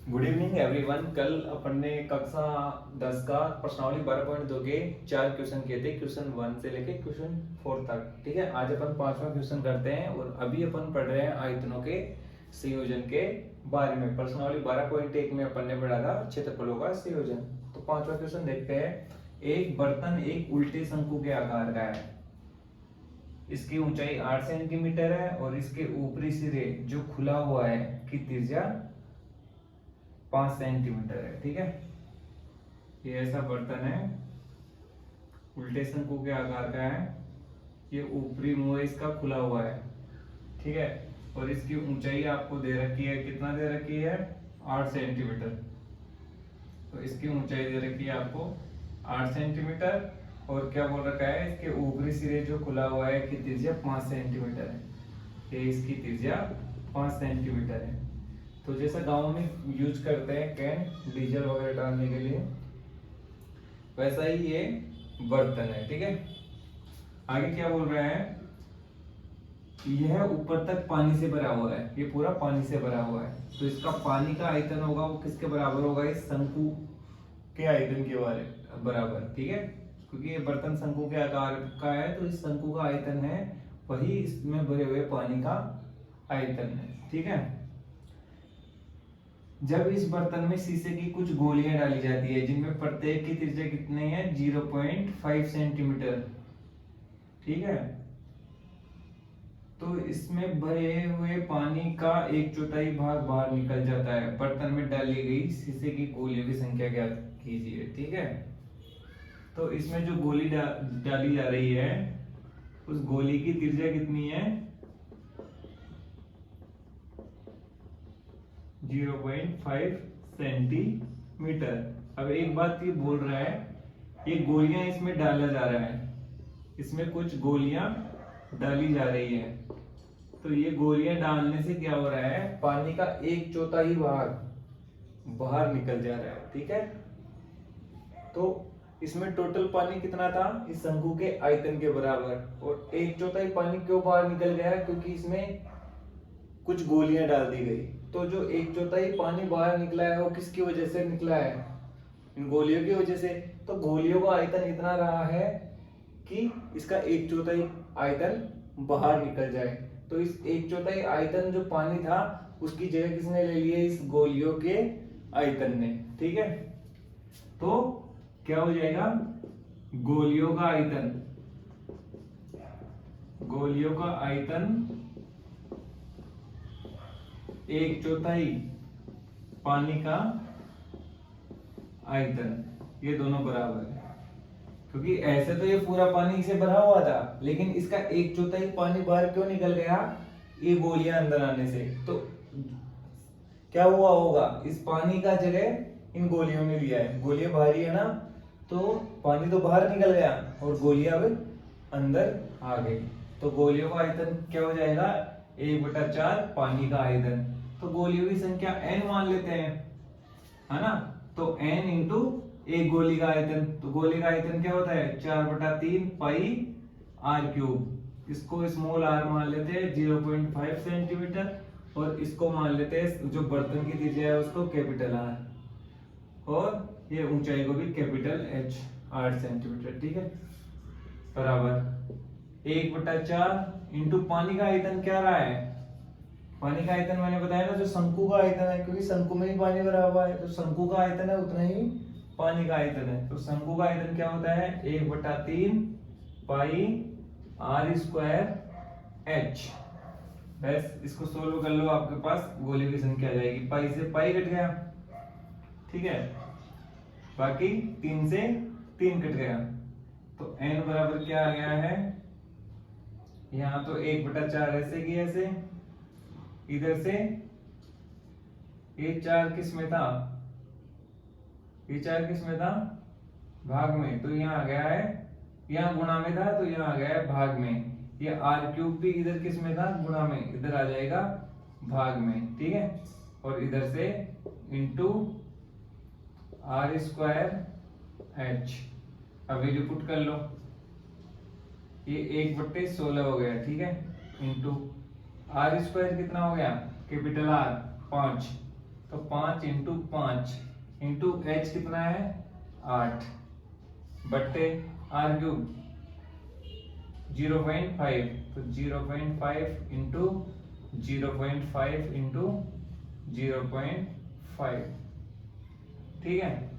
Good evening everyone. कल अपन ने कक्षा 10 का प्रश्नावली 12.2 के 4 क्वेश्चन किए थे, क्वेश्चन 1 से लेके क्वेश्चन 4 तक। ठीक है, आज अपन 5वां क्वेश्चन करते हैं और अभी अपन पढ़ रहे हैं आयतनों के संयोजन के बारे में। प्रश्नावली 12.1 में अपन ने पढ़ा था क्षेत्रफलों का संयोजन। तो 5वां क्वेश्चन देखते हैं। एक बर्तन एक उल्टे शंकु के आकार का है, इसकी ऊंचाई 8 सेंटीमीटर है और इसके ऊपरी सिरे जो खुला हुआ है की त्रिज्या 5 सेंटीमीटर है। ठीक है, ये ऐसा बर्तन है, उल्टे शंकु के आकार का है, ये ऊपरी मुंह इसका खुला हुआ है। ठीक है, और इसकी ऊंचाई आपको दे रखी है, कितना दे रखी है, 8 सेंटीमीटर। तो इसकी ऊंचाई दे रखी है आपको 8 सेंटीमीटर और क्या बोल रखा है, इसके ऊपरी सिरे जो खुला हुआ है की त्रिज्या 5 सेंटीमीटर है। ये इसकी त्रिज्या 5 सेंटीमीटर है। तो जैसा गांव में यूज करते हैं कैन डीजल वगैरह डालने के लिए, वैसा ही ये बर्तन है। ठीक है, आगे क्या बोल रहा है, यह ऊपर तक पानी से भरा हुआ है, ये पूरा पानी से भरा हुआ है। तो इसका पानी का आयतन होगा वो किसके बराबर होगा, इस शंकु के आयतन के बराबर। ठीक है, क्योंकि ये बर्तन शंकु के आकार का है तो इस शंकु का आयतन है वही इसमें भरे हुए पानी का आयतन है। ठीक है, जब इस बर्तन में शीशे की कुछ गोलियां डाली जाती है जिनमें प्रत्येक की त्रिज्या कितने हैं, 0.5 सेंटीमीटर। ठीक है, तो इसमें भरे हुए पानी का 1/4 भाग बाहर निकल जाता है। बर्तन में डाली गई शीशे की गोलियों की संख्या ज्ञात कीजिए। ठीक है, तो इसमें जो गोली डाली जा रही है उस गोली की त्रिज्या कितनी है, 0.5 सेंटीमीटर। अब एक बात ये बोल रहा है, ये गोलियां इसमें डाला जा रहा है, इसमें कुछ गोलियां डाली जा रही है। तो ये गोलियां डालने से क्या हो रहा है, पानी का 1/4 भाग बाहर निकल जा रहा है। ठीक है, तो इसमें टोटल पानी कितना था, इस शंकु के आयतन के बराबर। और 1/4 पानी क्यों बाहर निकल गया, क्योंकि इसमें कुछ गोलियां डाल दी गई। तो जो 1/4 पानी बाहर निकला है वो किसकी वजह से निकला है, इन गोलियों की वजह से। तो गोलियों का आयतन इतना रहा है कि इसका 1/4 आयतन बाहर निकल जाए। तो इस 1/4 आयतन जो पानी था उसकी जगह किसने ले ली है, इस गोलियों के आयतन ने। ठीक है, तो क्या हो जाएगा, गोलियों का आयतन, गोलियों का आयतन 1/4 पानी का आयतन, ये दोनों बराबर है। क्योंकि ऐसे तो ये पूरा पानी से भरा हुआ था, लेकिन इसका 1/4 पानी बाहर क्यों निकल गया, ये गोलियां अंदर आने से। तो क्या हुआ होगा, इस पानी का जगह इन गोलियों ने लिया है, गोलियां भारी है ना, तो पानी तो बाहर निकल गया और गोलियां अब अंदर आ गई। तो गोलियों का आयतन क्या हो जाएगा, 1/4 पानी का आयतन। तो गोलियों की संख्या n मान लेते हैं, है ना। तो n इंटू एक गोली का आयतन, तो गोली का आयतन क्या होता है, 4/3 पाई r क्यूब। इसको स्मॉल r मान लेते हैं 0.5 सेंटीमीटर और इसको मान लेते हैं जो बर्तन की त्रिज्या है उसको कैपिटल R, और ये ऊंचाई को भी कैपिटल H, 8 सेंटीमीटर। ठीक है, बराबर 1/4 इंटू पानी का आयतन क्या रहा है, पानी का आयतन मैंने बताया ना जो शंकु का आयतन है, क्योंकि शंकु में ही पानी भरा हुआ है, तो शंकु का आयतन है उतना ही पानी का आयतन है। तो शंकु का आयतन क्या होता है, 1/3 पाई r² h। बस इसको सोल्व कर लो, आपके पास गोले की संख्या आ जाएगी, पाई से पाई कट गया। ठीक है, बाकी 3 से 3 कट गया, तो n बराबर क्या आ गया है, यहाँ तो 1/4 ऐसे की ऐसे, इधर से ये 4 किस में था, ये 4 किस में था, भाग में। तो यहाँ आ गया है, यहाँ गुणा में था तो यहाँ आ गया है भाग में। ये r³ भी इधर किस में था, गुणा में, इधर आ जाएगा भाग में। ठीक है, और इधर से इंटू r²h। अब वैल्यू पुट कर लो, ये 1/16 हो गया। ठीक है, इंटू r² कितना हो गया, कैपिटल R 5, तो 5 इंटू 5 इंटू एच कितना है 8 बट्टे आर क्यूब 0.5, तो 0.5 इंटू 0.5 इंटू 0.5। ठीक है,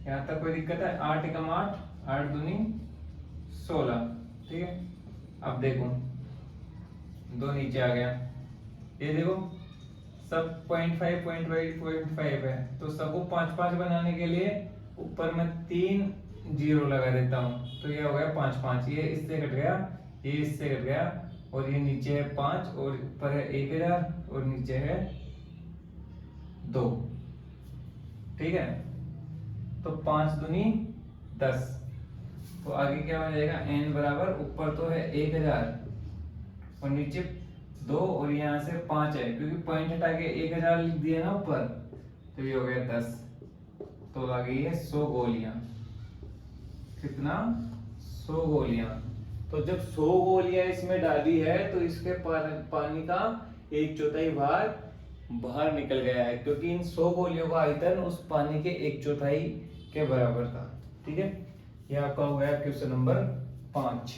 यहां तक कोई दिक्कत है? 8 एकम 8, 8 दूनी 16। ठीक है, अब देखो दो नीचे आ गया, ये देखो सब 0.5 है, तो सबको 5 5 बनाने के लिए ऊपर में 3 जीरो लगा देता हूँ, तो ये हो गया 5 5, ये इससे कट गया, ये इससे कट गया, और ये नीचे है 5 और ऊपर है 1000 और नीचे है 2। ठीक है, तो 5 दूनी 10, तो आगे क्या हो जाएगा n बराबर, ऊपर तो है 1000 और नीचे 2 और यहाँ से 5 है, क्योंकि पॉइंट हटा के 1000 लिख दिया ना ऊपर, तो ये हो गया 10, तो आ गई है 100 गोलियां। कितना? 100 गोलियां। तो जब 100 गोलियां इसमें डाली है तो इसके पानी का 1/4 भाग बाहर निकल गया है, क्योंकि इन 100 गोलियों का आयतन उस पानी के 1/4 के बराबर था। ठीक है, ये आपका हो गया क्वेश्चन नंबर 5।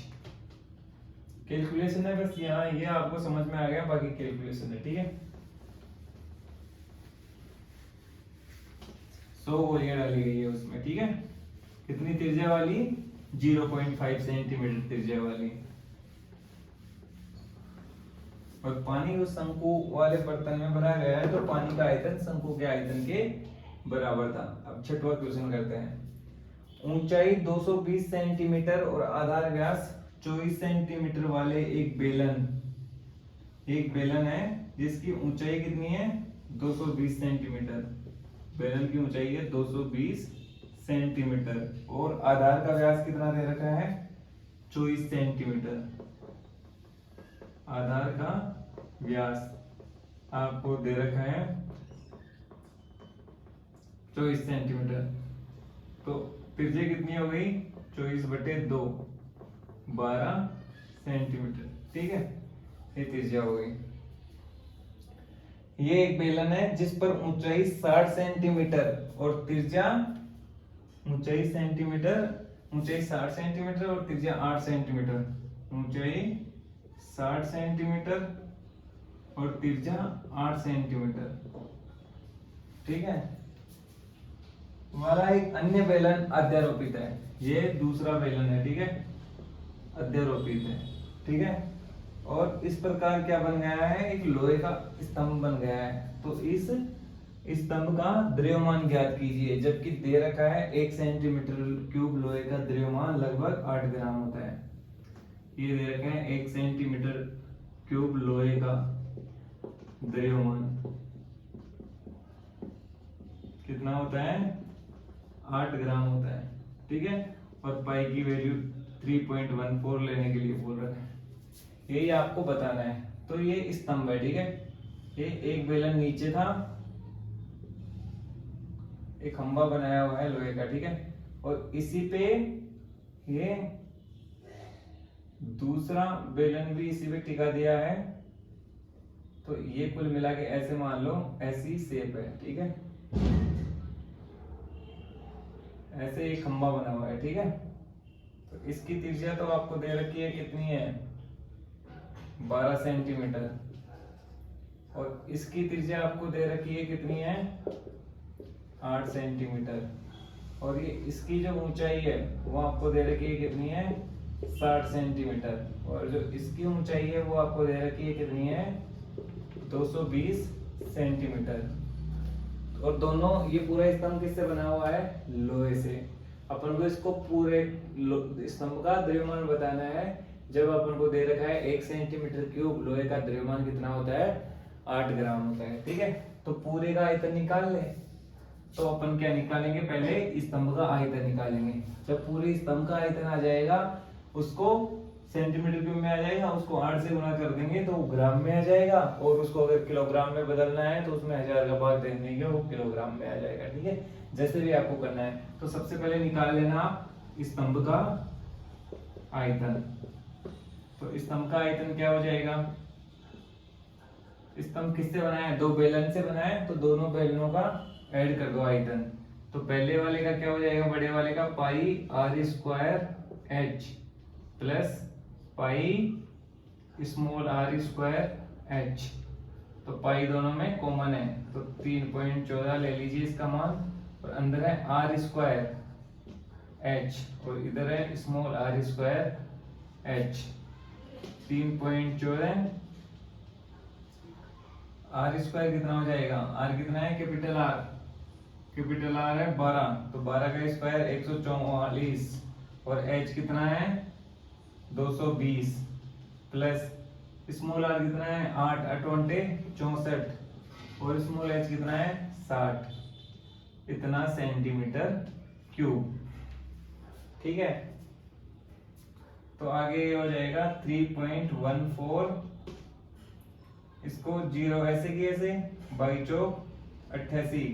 कैलकुलेशन है बस यहाँ, ये आपको समझ में आ गया, बाकी कैलकुलेशन है। ठीक है, 100 गोलियां डाली गई है उसमें। ठीक है, कितनी त्रिज्या वाली? 0.5 सेंटीमीटर त्रिज्या वाली, और पानी उस शंकु वाले बर्तन में भरा गया है, तो पानी का आयतन शंकु के आयतन के बराबर था। अब छठवां क्वेश्चन करते हैं। ऊंचाई 220 सेंटीमीटर और आधार व्यास 24 सेंटीमीटर वाले एक बेलन है जिसकी ऊंचाई कितनी है? 220 सेंटीमीटर। बेलन की ऊंचाई है 220 सेंटीमीटर और आधार का व्यास कितना दे रखा है? 24 सेंटीमीटर। आधार का व्यास आपको दे रखा है 24 सेंटीमीटर, तो त्रिज्या कितनी हो गई? 24/2, 12 सेंटीमीटर। ठीक है, ये त्रिज्या हो गई। ये एक बेलन है जिस पर ऊंचाई 60 सेंटीमीटर और त्रिज्या ऊंचाई 60 सेंटीमीटर और त्रिज्या 8 सेंटीमीटर। ऊंचाई 60 सेंटीमीटर और त्रिज्या 8 सेंटीमीटर। ठीक है, वाला एक अन्य बेलन अध्यारोपित है। ये दूसरा बेलन है। ठीक है, अध्यारोपित है। ठीक है, और इस प्रकार क्या बन गया है? एक लोहे का स्तंभ बन गया है। तो इस स्तंभ का द्रव्यमान ज्ञात कीजिए, जबकि दे रखा है 1 सेंटीमीटर क्यूब लोहे का द्रव्यमान लगभग 8 ग्राम होता है। ये दे रखे हैं 1 सेंटीमीटर क्यूब लोहे का द्रव्यमान कितना होता है? 8 ग्राम होता है। ठीक है, और पाई की वैल्यू 3.14 लेने के लिए बोल रखा है। यही आपको बताना है। तो ये स्तंभ है। ठीक है, ये एक बेलन नीचे था, एक खंभा बनाया हुआ है लोहे का। ठीक है, और इसी पे ये दूसरा बेलन भी इसी पे टिका दिया है। तो ये कुल मिला के ऐसे मान लो ऐसी शेप है। ठीक है, ऐसे एक खंभा बना हुआ है। ठीक है, तो इसकी त्रिज्या तो आपको दे रखी है, कितनी है? 12 सेंटीमीटर। और इसकी त्रिज्या आपको दे रखी है, कितनी है? 8 सेंटीमीटर। और ये इसकी जो ऊंचाई है वो आपको दे रखी है, कितनी है? 60 सेंटीमीटर। और जो इसकी ऊंचाई है वो आपको दे रखी है, कितनी है? 220 सेंटीमीटर। और दोनों, ये पूरा स्तंभ किससे बना हुआ है? लोहे से। अपन को इसको पूरे स्तंभ का द्रव्यमान बताना है। जब अपन को दे रखा है 1 सेंटीमीटर क्यूब लोहे का द्रव्यमान कितना होता है? 8 ग्राम होता है। ठीक है, तो पूरे का आयतन निकाल ले। तो अपन क्या निकालेंगे? पहले स्तंभ का आयतन निकालेंगे। जब पूरे स्तंभ का आयतन आ जाएगा, उसको सेंटीमीटर क्यूब में आ जाएगा, उसको 8 से गुणा कर देंगे तो ग्राम में आ जाएगा, और उसको अगर किलोग्राम में बदलना है तो उसमें 1000 का भाग दे देंगे, वो किलोग्राम में आ जाएगा। ठीक है, जैसे भी आपको करना है। तो सबसे पहले निकाल लेना आप स्तंभ का आयतन। तो स्तंभ का आयतन क्या हो जाएगा? स्तंभ किससे बना है? दो बेलन से बना है, तो दोनों बेलनों का ऐड कर दो आयतन। तो पहले वाले का क्या हो जाएगा? बड़े वाले का pi r square h plus pi small r square h. तो पाई दोनों में कॉमन है, तो 3.14 ले लीजिए इसका मान। और अंदर है आर स्क्वायर एच और इधर है small r square h. 3.14 r square कितना हो जाएगा? आर कितना है? कैपिटल आर, कैपिटल आर है 12, तो 12 का स्क्वायर 144 और एच कितना है? 220 प्लस स्मॉल आर कितना है? 8 अठोंटे 64 और स्मॉल एच कितना है? 60 इतना सेंटीमीटर क्यूब। ठीक है, तो आगे हो जाएगा 3.14, इसको जीरो ऐसे की ऐसे, बाई चौक 88,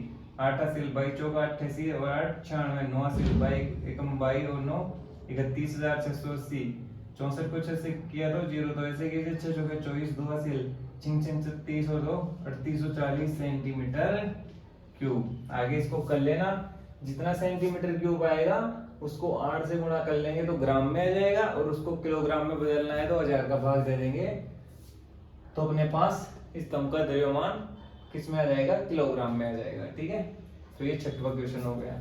8 असिल बाई चौक 88 और 8 96, 9 असिल बाई एकम बाई और 9 31,680, 64 को 6 से किया तो जीरो, तो ऐसे कीजिए 6 चौके 24, 2 असिल छिंग छिंग 36 और 2 3840 सेंटीमीटर क्यूब। आगे इसको कर लेना, जितना सेंटीमीटर क्यूब आएगा उसको 8 से गुणा कर लेंगे तो ग्राम में आ जाएगा, और उसको किलोग्राम में बदलना है तो 1000 का भाग दे देंगे, तो अपने पास स्तंभ का द्रव्यमान किस में आ जाएगा? किलोग्राम में आ जाएगा। ठीक है, तो ये 6वां क्वेश्चन हो गया।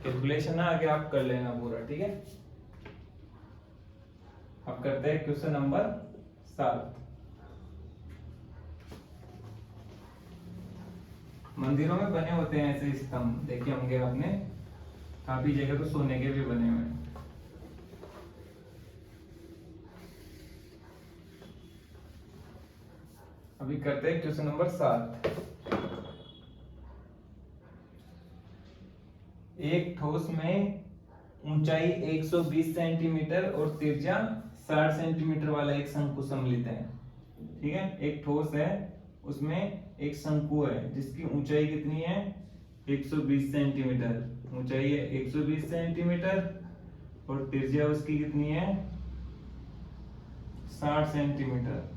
कैलकुलेशन ना आगे आप कर लेना पूरा। ठीक है, अब करते हैं क्वेश्चन नंबर 7। मंदिरों में बने होते हैं ऐसे स्तंभ, देखे होंगे आपने, काफी जगह तो सोने के भी बने हुए हैं। अभी करते हैं क्वेश्चन नंबर 7। एक ठोस में ऊंचाई 120 सेंटीमीटर और त्रिज्या 60 सेंटीमीटर वाला एक शंकु सम्मिलित है। ठीक है, एक ठोस है, उसमें एक शंकु है जिसकी ऊंचाई कितनी है? 120 सेंटीमीटर। ऊंचाई है 120 सेंटीमीटर और त्रिज्या उसकी कितनी है? 60 सेंटीमीटर।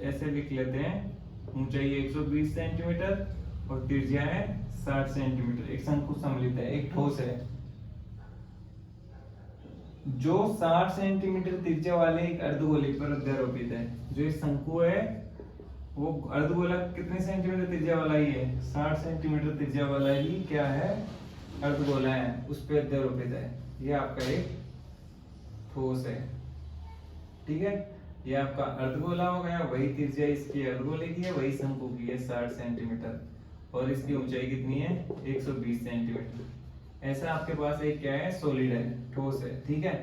ऐसे लिख लेते हैं, ऊंचाई 120 सेंटीमीटर और त्रिज्या है 60 सेंटीमीटर। एक शंकु सम्मिलित है, एक ठोस है जो 60 सेंटीमीटर त्रिज्या वाले एक अर्धगोले पर अध्यारोपित है। जो ये शंकु है वो अर्धगोला कितने सेंटीमीटर त्रिज्या वाला ही है? 60 सेंटीमीटर त्रिज्या वाला ही क्या है? अर्धगोला है, उस पर अध्यारोपित है। ये आपका एक ठोस है। ठीक है, ये आपका अर्धगोला हो गया, वही त्रिज्या इसकी अर्धगोले की है, वही शंकु की है 60 सेंटीमीटर और इसकी ऊंचाई कितनी है? 120 सेंटीमीटर। ऐसा आपके पास एक क्या है? सॉलिड है, ठोस है। ठीक है,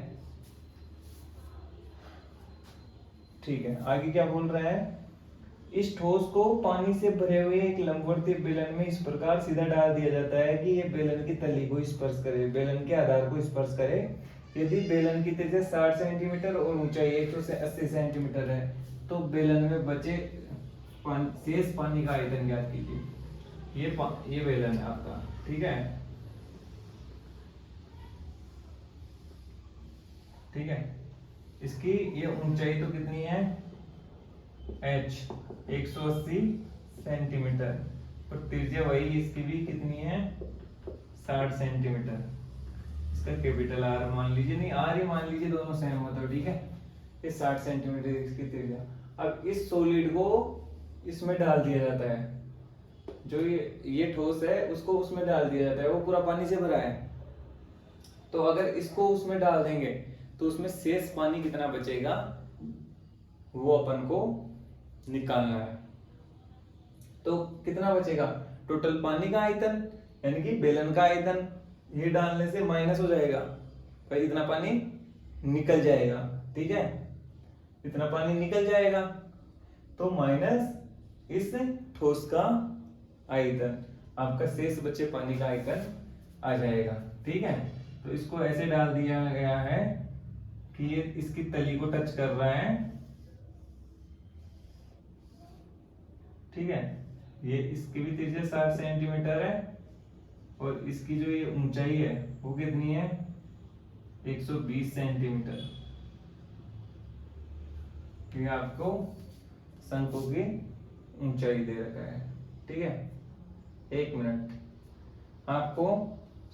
ठीक है, आगे क्या बोल रहा है? इस ठोस को पानी से भरे हुए एक लंबवर्तीय बेलन में इस प्रकार सीधा डाल दिया जाता है कि यह बेलन की तली को स्पर्श करे, बेलन के आधार को स्पर्श करे। यदि बेलन की त्रिज्या 60 सेंटीमीटर और ऊंचाई 180 सेंटीमीटर है तो बेलन में बचे शेष पानी का आयतन ज्ञात कीजिए। ये बेलन है आपका। ठीक है, ठीक है, इसकी ये ऊंचाई तो कितनी है? h 180 सेंटीमीटर और त्रिज्या वही इसकी भी कितनी है? 60 सेंटीमीटर। इसका कैपिटल आर मान लीजिए, नहीं आर ही मान लीजिए, दोनों सेम हो तो ठीक है। ये 60 सेंटीमीटर इसकी त्रिज्या। अब इस सॉलिड को इसमें डाल दिया जाता है, जो ये ठोस है उसको उसमें डाल दिया जाता है, वो पूरा पानी से भरा है। तो अगर इसको उसमें डाल देंगे तो उसमें शेष पानी कितना बचेगा वो अपन को निकालना है। तो कितना बचेगा? टोटल पानी का आयतन यानी कि बेलन का आयतन, ये डालने से माइनस हो जाएगा, भाई इतना पानी निकल जाएगा। ठीक है, इतना पानी निकल जाएगा तो माइनस इस ठोस का आयतन, आपका शेष बचे पानी का आयतन आ जाएगा। ठीक है, तो इसको ऐसे डाल दिया गया है कि ये इसकी तली को टच कर रहा है। ठीक है, ये इसकी भी त्रिज्या 60 सेंटीमीटर है और इसकी जो ये ऊंचाई है वो कितनी है? 120 सेंटीमीटर। ये आपको शंकु की ऊंचाई दे रखा है। ठीक है, 1 मिनट, आपको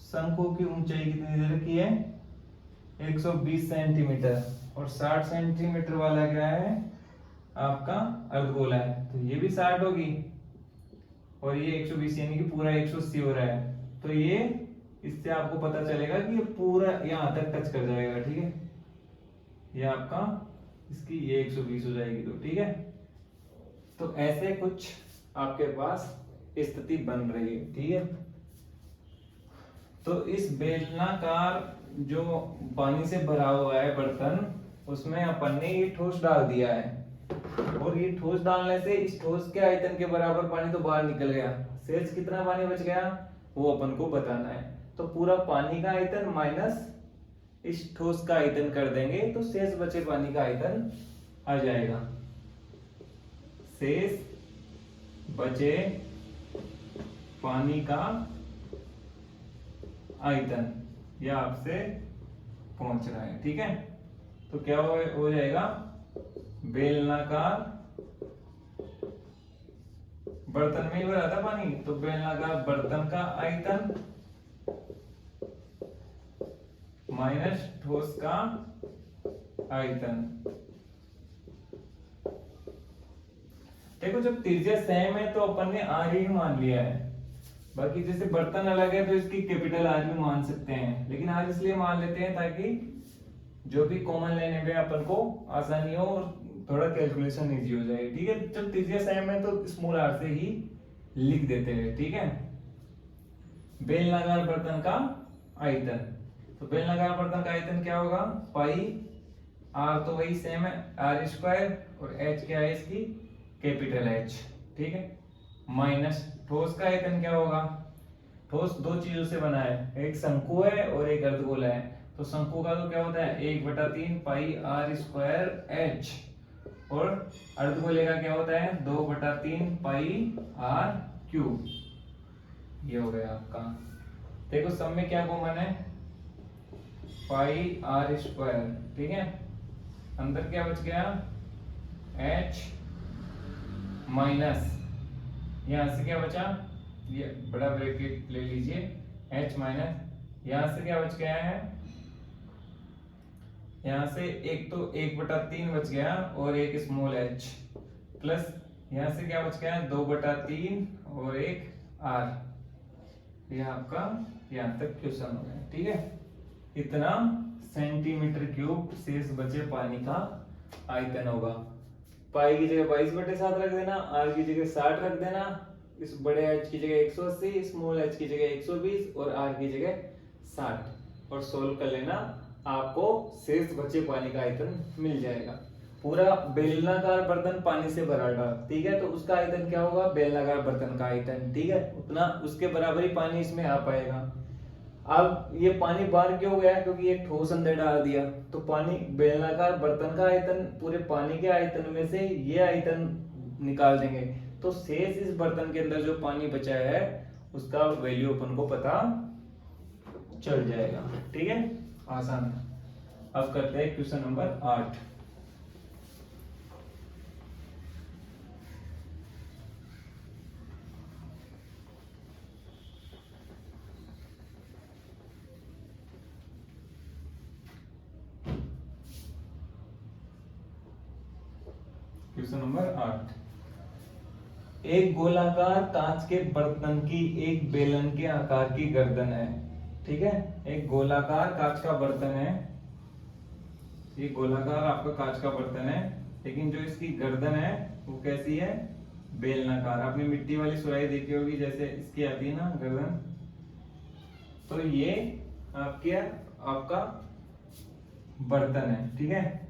शंकु की ऊंचाई कितनी दे रखी है, 120 सेंटीमीटर, और 60 सेंटीमीटर वाला क्या है आपका अर्धगोला है, तो ये भी 60 होगी, और ये 120 यानी कि पूरा 180 हो रहा है। तो ये इससे आपको पता चलेगा कि ये पूरा यहाँ तक टच कर जाएगा। ठीक है, ये आपका इसकी ये 120 हो जाएगी। तो ठीक है, तो ऐसे कुछ आपके पास स्थिति बन रही है। ठीक है, तो इस बेलनाकार जो पानी से भरा हुआ है बर्तन, उसमें अपन ने ये ठोस डाल दिया है, और ये ठोस डालने से इस ठोस के आयतन के बराबर पानी तो बाहर निकल गया। शेष कितना पानी बच गया वो अपन को बताना है। तो पूरा पानी का आयतन माइनस इस ठोस का आयतन कर देंगे तो शेष बचे पानी का आयतन आ जाएगा। शेष बचे पानी का आयतन यह आपसे पहुंच रहा है। ठीक है, तो क्या हो जाएगा, बेलनाकार बर्तन में ही भरा था पानी, तो बेलनाकार बर्तन का आयतन माइनस ठोस का आयतन। देखो जब त्रिज्या सेम है तो अपन ने आर ही मान लिया है, बाकी जैसे बर्तन अलग है तो इसकी कैपिटल आर भी मान सकते हैं, लेकिन आर इसलिए मान लेते हैं ताकि जो भी कॉमन लेने में अपन को आसानी हो और थोड़ा कैलकुलेशन इजी हो जाए। ठीक है, जब त्रिज्या सेम है तो स्मॉल आर से ही लिख देते हैं। ठीक है, बेलनाकार बर्तन का आयतन, तो बेलनाकार बर्तन का आयतन क्या होगा, पाई आर तो वही सेम है आर स्क्वायर, और एच क्या है इसकी कैपिटल एच। ठीक है, माइनस ठोस का आयतन क्या होगा, ठोस दो चीजों से बना है, एक शंकु है और एक अर्धगोला है, तो शंकु का तो क्या होता है 1/3 पाई आर स्क्वायर एच, और अर्धगोले का क्या होता है 2/3 पाई आर क्यूब। ये हो गया आपका। देखो सब में क्या कॉमन है, पाई आर स्क्वायर। ठीक है, अंदर क्या बच गया एच, माइनस यहां से क्या बचा, ये बड़ा ब्रैकेट ले लीजिए, एच माइनस यहां से क्या बच गया है, यहां से एक तो 1/3 बच गया और एक स्मॉल एच, प्लस यहां से क्या बच गया 2/3 और एक आर। यह आपका यहां तक क्वेश्चन हो गया। ठीक है, इतना सेंटीमीटर क्यूब शेष बचे पानी का आयतन होगा। पाई की जगह 22/7 रख देना, आर की जगह 60 रख देना, इस बड़े एच की जगह 180, स्मॉल एच की जगह 120 और आर की जगह 60, और सोल्व कर लेना, आपको शेष बचे पानी का आयतन मिल जाएगा। पूरा बेलनाकार बर्तन पानी से भरा था। ठीक है, तो उसका आयतन क्या होगा, बेलनाकार बर्तन का आयतन। ठीक है, उतना उसके बराबर ही पानी इसमें आ पाएगा। अब ये पानी बाहर क्यों गया, क्योंकि एक ठोस अंदर डाल दिया, तो पानी बेलनाकार बर्तन का आयतन पूरे पानी के आयतन में से ये आयतन निकाल देंगे, तो शेष इस बर्तन के अंदर जो पानी बचा है उसका वैल्यू अपन को पता चल जाएगा। ठीक है, आसान। अब करते हैं क्वेश्चन नंबर 8। क्वेश्चन नंबर 8, एक गोलाकार कांच के बर्तन की एक बेलन के आकार की गर्दन है। ठीक है, एक गोलाकार कांच का बर्तन है, ये गोलाकार आपका कांच का बर्तन है, लेकिन जो इसकी गर्दन है वो कैसी है, बेलनाकार। आपने मिट्टी वाली सुराही देखी होगी, जैसे इसकी आती है ना गर्दन, तो ये आपका बर्तन है। ठीक है,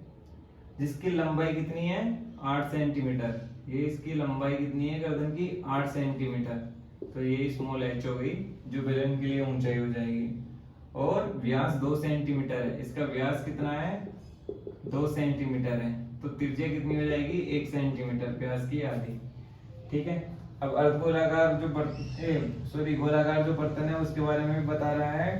जिसकी लंबाई कितनी है 8 सेंटीमीटर, ये इसकी लंबाई कितनी है गर्दन की 8 सेंटीमीटर, तो ये स्मॉल एच हो गई जो बेलन के लिए ऊंचाई हो जाएगी, और व्यास 2 सेंटीमीटर है, इसका व्यास कितना है 2 सेंटीमीटर है, तो त्रिज्या कितनी हो जाएगी 1 सेंटीमीटर, व्यास की आधी। ठीक है, अब अर्धगोलाकार जो गोलाकार जो बर्तन है उसके बारे में भी बता रहा है,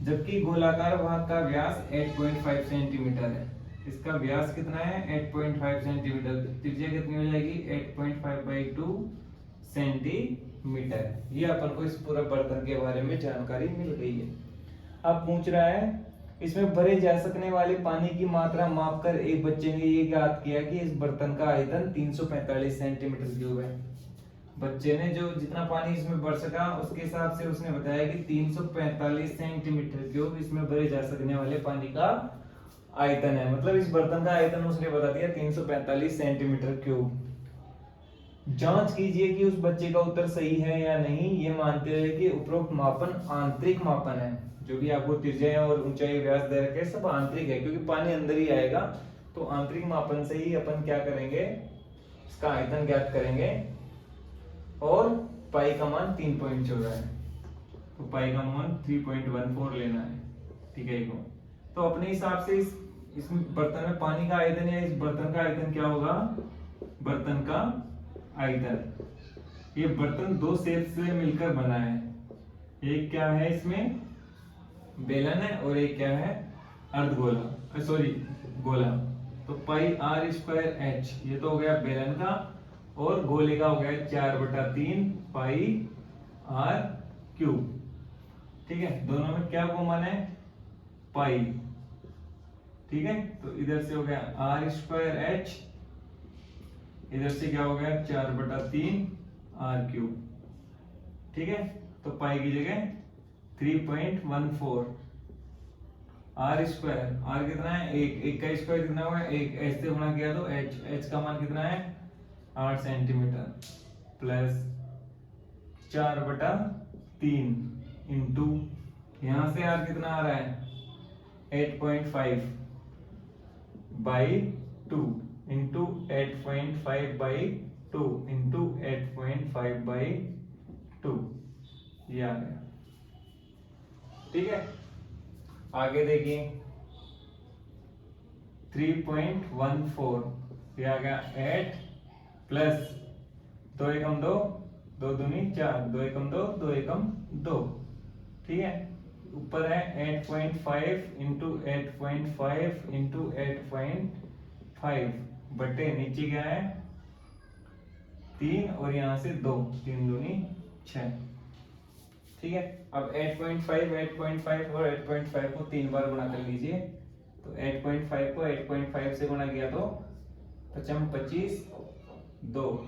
जबकि गोलाकार भाग का व्यास 8.5 सेंटीमीटर है, इसका व्यास कितना है 8.5 सेंटीमीटर, त्रिज्या कितनी हो जाएगी 8.5/2 सेंटीमीटर। ये अपन को इस पूरा बर्तन के बारे में जानकारी मिल गई है। अब पूछ रहा है इसमें भरे जा सकने वाले पानी की मात्रा मापकर एक बच्चे ने ये ज्ञात किया कि इस बर्तन का आयतन 345 सेंटीमीटर क्यूब है। बच्चे ने जो जितना पानी इसमें भर सका उसके हिसाब से उसने बताया कि 345 सेंटीमीटर क्यूब इसमें भरे जा सकने वाले पानी का आयतन है। मतलब इस बर्तन का आयतन उसने बता दिया 345 सेंटीमीटर क्यूब। जांच कीजिए कि उस बच्चे का उत्तर सही है या नहीं, ये मानते हुए कि उपरोक्त मापन आंतरिक मापन है। जो भी आपको त्रिज्या और ऊंचाई व्यास दे रखे सब आंतरिक है, क्योंकि पानी अंदर ही आएगा। तो आंतरिक मापन से ही अपन क्या करेंगे, इसका आयतन ज्ञात करेंगे। और पाई का मान 3.14 है, तो पाई का मान 3.14 लेना है, ठीक है। तो अपने हिसाब से इस बर्तन में पानी का आयतन या इस बर्तन का आयतन क्या होगा, बर्तन का आयतन। ये बर्तन दो शेप से मिलकर बना है, एक क्या है इसमें बेलन है और एक क्या है अर्धगोला, सॉरी गोला। तो पाई r स्क्वायर h, ये तो हो गया बेलन का, और गोले का हो गया 4/3 पाई r क्यूब, ठीक है। दोनों में क्या कॉमन है, पाई, ठीक है। तो इधर से हो गया r स्क्वायर h, इधर से क्या हो गया 4/3 r क्यूब, ठीक है। तो पाई की जगह 3.14 r स्क्वायर, r कितना है एक का स्क्वायर कितना होगा एक, h से गुणा किया तो h का मान कितना है 8 सेंटीमीटर प्लस 4/3 इंटू यहां से r कितना आ रहा है 8.5/2 इंटू 8.5/2 इंटू 8.5/2, ये आ गया, ठीक है। आगे देखिए 3.14, ये आ गया 8 प्लस 2 एकम 2, 2 दूनी 4, 2 एकम 2, 2 एकम 2, ठीक है। ऊपर है 8.5 इंटू 8.5 इंटू 8.5 बटे नीचे क्या है 3 और यहां से 2, 3 दूनी 6, ठीक है। अब 8.5 8.5 और 8.5 को 3 बार गुणा कर लीजिए। तो 8.5 को 8.5 से गुणा किया तो 55 25 2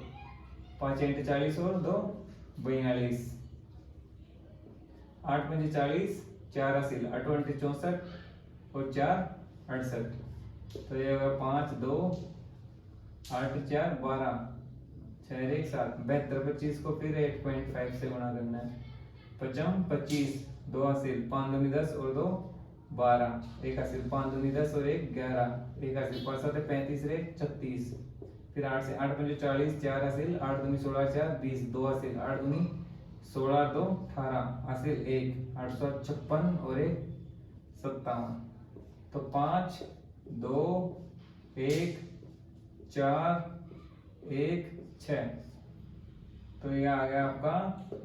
5 × 40 और 2 42 8 × 40 4 असील 8 × 64 और 4 68। तो ये होगा 5 2 8 4 12 6 1 7 72 25 को फिर 8.5 से गुणा करना है। 55 25 2 असील 5 दूनी 10 और 2 12 1 असील 5 दूनी 10 और 1 11 1 असील 5 7 35 रे 36। फिर 8 से 8 5 40 4 असील 8 दूनी 16 4 20 2 असील 8 दूनी 16 2 18 असील 1 856 और 1 57। तो 5 2 1 4 1 6। तो ये आ गया आपका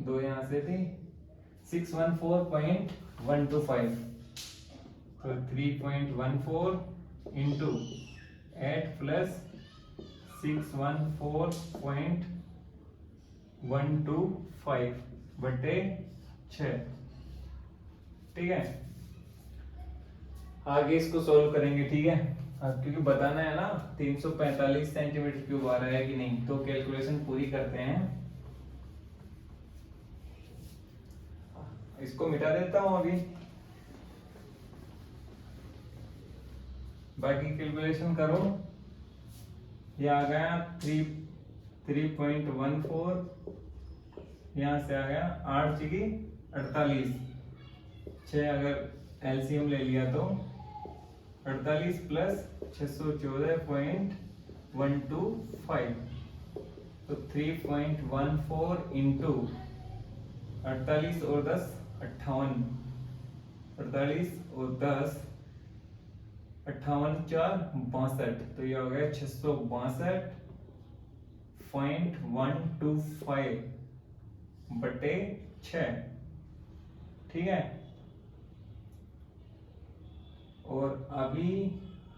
2 यहां से थी 614.125। तो 3.14 इंटू 8 प्लस 614.125 बटे 6, ठीक है। आगे इसको सॉल्व करेंगे, ठीक है। क्योंकि बताना है ना 345 सेंटीमीटर क्यूब आ रहा है कि नहीं, तो कैलकुलेशन पूरी करते हैं। इसको मिटा देता हूं अभी, बाकी कैलकुलेशन करो। ये आ गया 3.14, यहां से आ गया 8 × 48 6, अगर एलसीएम ले लिया तो 48 प्लस 614.125। तो 3.14 इंटू 48 और 10 58, 48 और 10 58 4 62। तो ये हो गया 662.125 बटे 6, ठीक है। और अभी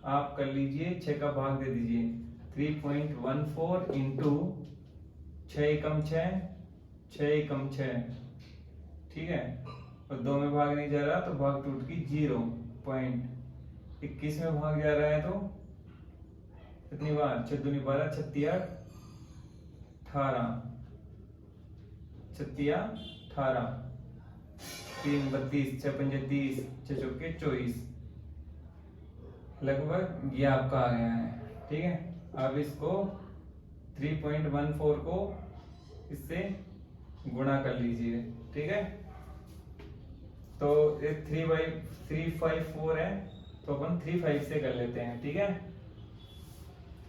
आप कर लीजिए 6 का भाग दे दीजिए 3.14 इंटू 6 एकम 6, 6 एकम 6, ठीक है। और 2 में भाग नहीं जा रहा तो भाग टूट की 0.21 में भाग जा रहा है तो कितनी बार 6 दूनी 12, 36 18, 36 18, 3 32, 6 पंजे 30, 6 चौके 24, लगभग ये आपका आ गया है, ठीक है। अब इसको 3.14 को इससे गुणा कर लीजिए, ठीक है। तो ये 3/354 है तो अपन 35 से कर लेते हैं, ठीक है।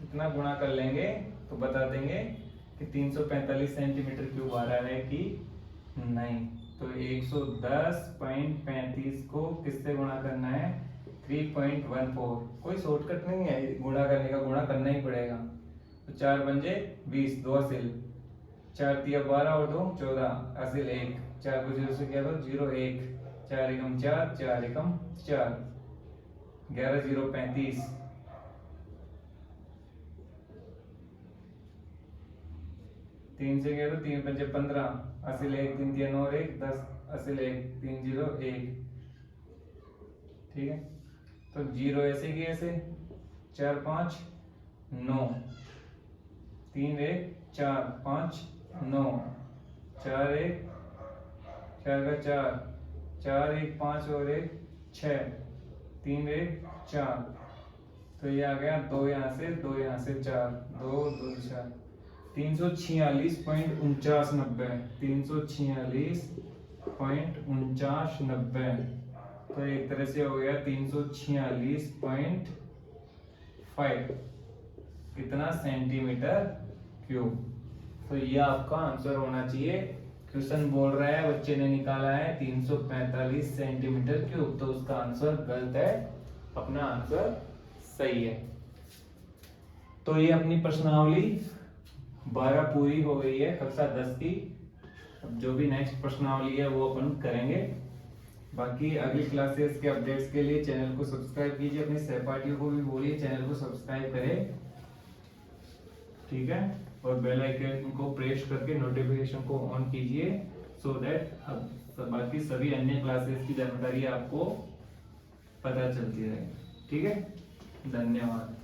इतना गुणा कर लेंगे तो बता देंगे कि 345 सेंटीमीटर क्यूब आ रहा है कि नहीं। तो 110.35 को किससे गुणा करना है 3.14। कोई शॉर्टकट नहीं है गुणा करने का, गुणा करना ही पड़ेगा। तो 4 पंजे 20, 2 असिल 4 तिया 12 और 2 14, असिल 1, 4 को 0 से किया तो 0 1, 4 एकम 4, 4 एकम 4, 11 0 35, 3 से किया तो 3 पंजे 15, असिल 1, 3 तिया 9 और 1 10, असिल 1, 3 0 1, ठीक है। तो 0 ऐसे की ऐसे 4 5 9, 3 1 4 5 9, 4 1 4 का 4, 4 1 5 और 1 6, 3 1 4। तो ये आ गया 2 यहाँ से 2 यहाँ से 4, 2 2 4, 346.4990, 346.4990। तो एक तरह से हो गया 346.5 कितना सेंटीमीटर क्यूब। तो ये आपका आंसर होना चाहिए। क्वेश्चन बोल रहा है, बच्चे ने निकाला है 345 सेंटीमीटर क्यूब, तो उसका आंसर गलत है, अपना आंसर सही है। तो ये अपनी प्रश्नावली 12 पूरी हो गई है कक्षा 10 की। अब जो भी नेक्स्ट प्रश्नावली है वो अपन करेंगे। बाकी अगली क्लासेस के अपडेट्स के लिए चैनल को सब्सक्राइब कीजिए, अपने सहपाठियों को भी बोलिए चैनल को सब्सक्राइब करें, ठीक है। और बेल आइकन को प्रेस करके नोटिफिकेशन को ऑन कीजिए, सो दैट बाकी सभी अन्य क्लासेस की जानकारी आपको पता चलती रहे, ठीक है। धन्यवाद।